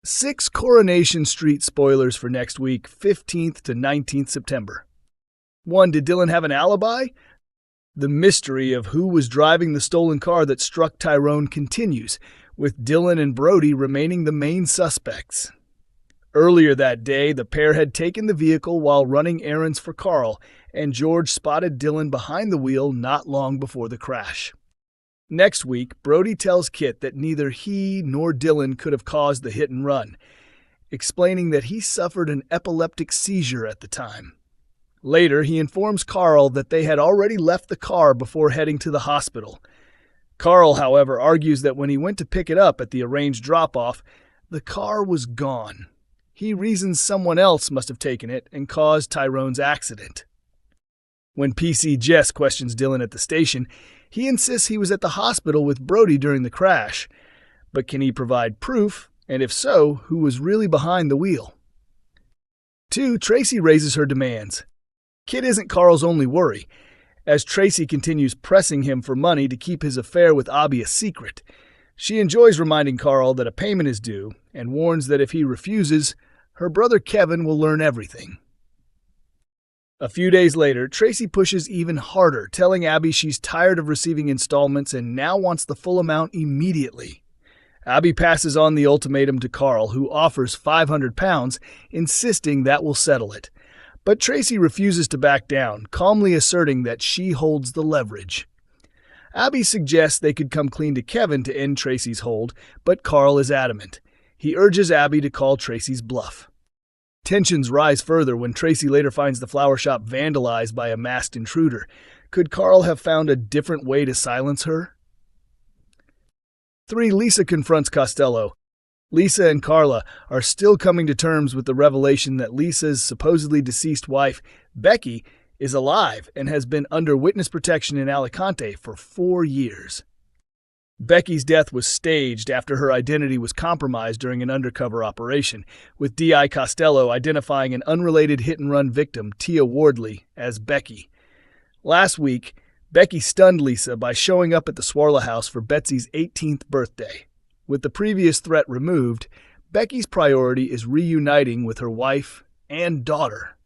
6 Coronation Street spoilers for next week, 15th to 19th September. 1. Did Dylan have an alibi? The mystery of who was driving the stolen car that struck Tyrone continues, with Dylan and Brody remaining the main suspects. Earlier that day, the pair had taken the vehicle while running errands for Carl, and George spotted Dylan behind the wheel not long before the crash. Next week, Brody tells Kit that neither he nor Dylan could have caused the hit and run, explaining that he suffered an epileptic seizure at the time. Later, he informs Carl that they had already left the car before heading to the hospital. Carl, however, argues that when he went to pick it up at the arranged drop-off, the car was gone. He reasons someone else must have taken it and caused Tyrone's accident. When PC Jess questions Dylan at the station, he insists he was at the hospital with Brody during the crash. But can he provide proof, and if so, who was really behind the wheel? 2. Tracy raises her demands. Kit isn't Carl's only worry, as Tracy continues pressing him for money to keep his affair with Abby a secret. She enjoys reminding Carl that a payment is due, and warns that if he refuses, her brother Kevin will learn everything. A few days later, Tracy pushes even harder, telling Abby she's tired of receiving installments and now wants the full amount immediately. Abby passes on the ultimatum to Carl, who offers £500, insisting that will settle it. But Tracy refuses to back down, calmly asserting that she holds the leverage. Abby suggests they could come clean to Kevin to end Tracy's hold, but Carl is adamant. He urges Abby to call Tracy's bluff. Tensions rise further when Tracy later finds the flower shop vandalized by a masked intruder. Could Carl have found a different way to silence her? 3. Lisa confronts Costello. Lisa and Carla are still coming to terms with the revelation that Lisa's supposedly deceased wife, Becky, is alive and has been under witness protection in Alicante for 4 years. Becky's death was staged after her identity was compromised during an undercover operation, with D.I. Costello identifying an unrelated hit-and-run victim, Tia Wardley, as Becky. Last week, Becky stunned Lisa by showing up at the Swarla house for Betsy's 18th birthday. With the previous threat removed, Becky's priority is reuniting with her wife and daughter.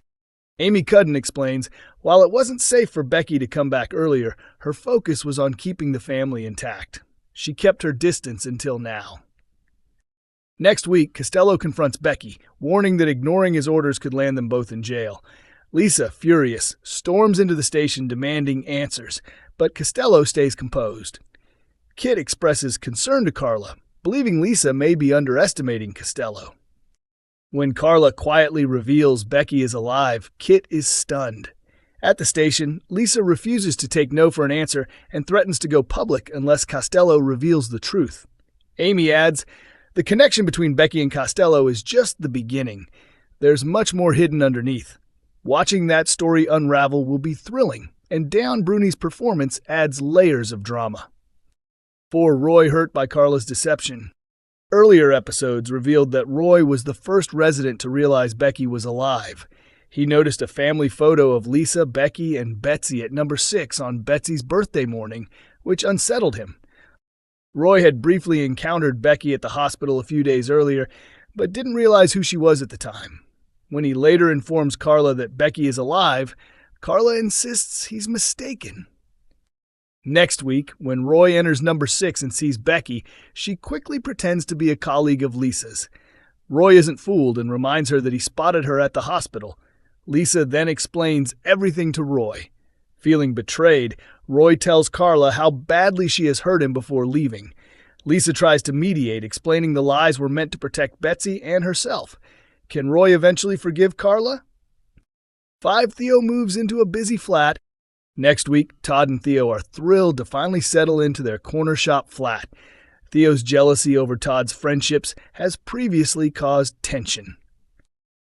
Amy Cudden explains, while it wasn't safe for Becky to come back earlier, her focus was on keeping the family intact. She kept her distance until now. Next week, Costello confronts Becky, warning that ignoring his orders could land them both in jail. Lisa, furious, storms into the station demanding answers, but Costello stays composed. Kit expresses concern to Carla, believing Lisa may be underestimating Costello. When Carla quietly reveals Becky is alive, Kit is stunned. At the station, Lisa refuses to take no for an answer and threatens to go public unless Costello reveals the truth. Amy adds, the connection between Becky and Costello is just the beginning. There's much more hidden underneath. Watching that story unravel will be thrilling, and Dan Bruni's performance adds layers of drama. 4. Roy hurt by Carla's deception. Earlier episodes revealed that Roy was the first resident to realize Becky was alive. He noticed a family photo of Lisa, Becky, and Betsy at number 6 on Betsy's birthday morning, which unsettled him. Roy had briefly encountered Becky at the hospital a few days earlier, but didn't realize who she was at the time. When he later informs Carla that Becky is alive, Carla insists he's mistaken. Next week, when Roy enters number 6 and sees Becky, she quickly pretends to be a colleague of Lisa's. Roy isn't fooled and reminds her that he spotted her at the hospital. Lisa then explains everything to Roy. Feeling betrayed, Roy tells Carla how badly she has hurt him before leaving. Lisa tries to mediate, explaining the lies were meant to protect Betsy and herself. Can Roy eventually forgive Carla? 5. Theo moves into a busy flat. Next week, Todd and Theo are thrilled to finally settle into their corner shop flat. Theo's jealousy over Todd's friendships has previously caused tension.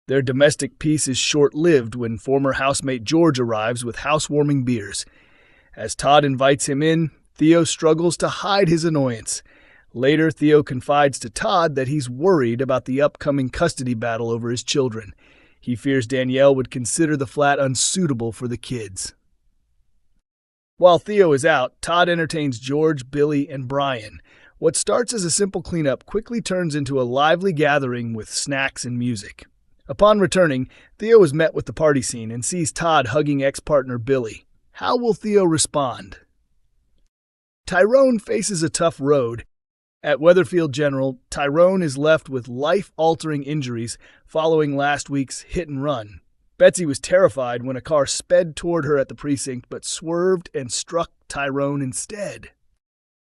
Their domestic peace is short-lived when former housemate George arrives with housewarming beers. As Todd invites him in, Theo struggles to hide his annoyance. Later, Theo confides to Todd that he's worried about the upcoming custody battle over his children. He fears Danielle would consider the flat unsuitable for the kids. While Theo is out, Todd entertains George, Billy, and Brian. What starts as a simple cleanup quickly turns into a lively gathering with snacks and music. Upon returning, Theo is met with the party scene and sees Todd hugging ex-partner Billy. How will Theo respond? Tyrone faces a tough road. At Weatherfield General, Tyrone is left with life-altering injuries following last week's hit-and-run. Betsy was terrified when a car sped toward her at the precinct but swerved and struck Tyrone instead.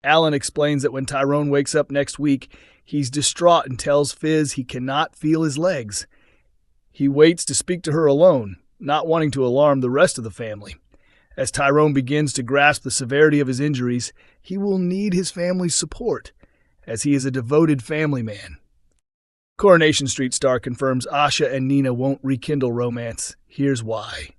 Alan explains that when Tyrone wakes up next week, he's distraught and tells Fizz he cannot feel his legs. He waits to speak to her alone, not wanting to alarm the rest of the family. As Tyrone begins to grasp the severity of his injuries, he will need his family's support, as he is a devoted family man. Coronation Street star confirms Asha and Nina won't rekindle romance. Here's why.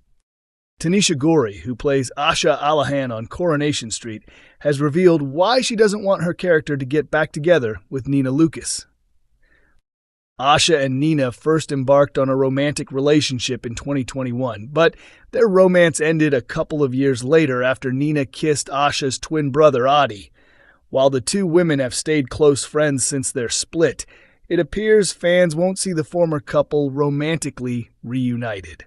Tanisha Gori, who plays Asha Allahan on Coronation Street, has revealed why she doesn't want her character to get back together with Nina Lucas. Asha and Nina first embarked on a romantic relationship in 2021, but their romance ended a couple of years later after Nina kissed Asha's twin brother Adi. While the two women have stayed close friends since their split, it appears fans won't see the former couple romantically reunited.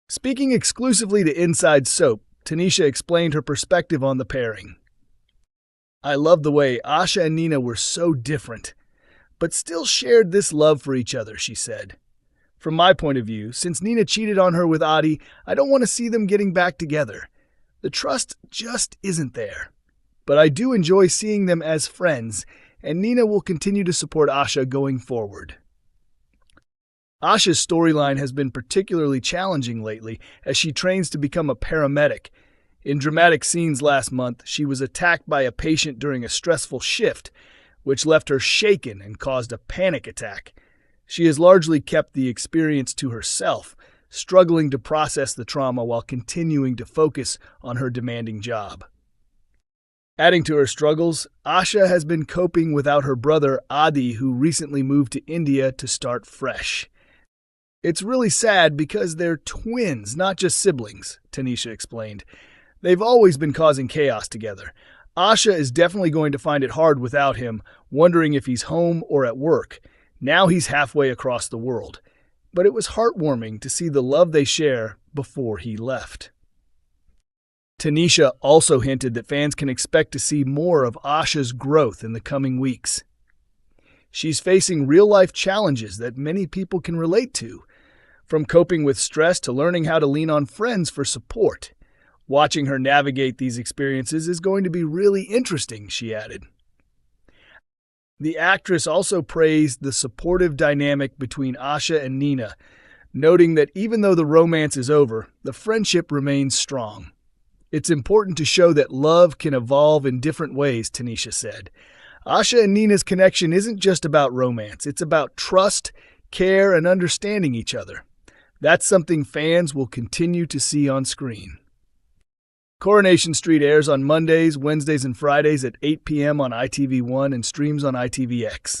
Speaking exclusively to Inside Soap, Tanisha explained her perspective on the pairing. I love the way Asha and Nina were so different, but still shared this love for each other, she said. From my point of view, since Nina cheated on her with Adi, I don't want to see them getting back together. The trust just isn't there. But I do enjoy seeing them as friends, and Nina will continue to support Asha going forward. Asha's storyline has been particularly challenging lately as she trains to become a paramedic. In dramatic scenes last month, she was attacked by a patient during a stressful shift, which left her shaken and caused a panic attack. She has largely kept the experience to herself, struggling to process the trauma while continuing to focus on her demanding job. Adding to her struggles, Asha has been coping without her brother Adi, who recently moved to India to start fresh. It's really sad because they're twins, not just siblings, Tanisha explained. They've always been causing chaos together. Asha is definitely going to find it hard without him, wondering if he's home or at work. Now he's halfway across the world. But it was heartwarming to see the love they share before he left. Tanisha also hinted that fans can expect to see more of Asha's growth in the coming weeks. She's facing real-life challenges that many people can relate to, from coping with stress to learning how to lean on friends for support. Watching her navigate these experiences is going to be really interesting, she added. The actress also praised the supportive dynamic between Asha and Nina, noting that even though the romance is over, the friendship remains strong. It's important to show that love can evolve in different ways, Tanisha said. Asha and Nina's connection isn't just about romance. It's about trust, care, and understanding each other. That's something fans will continue to see on screen. Coronation Street airs on Mondays, Wednesdays, and Fridays at 8 p.m. on ITV1 and streams on ITVX.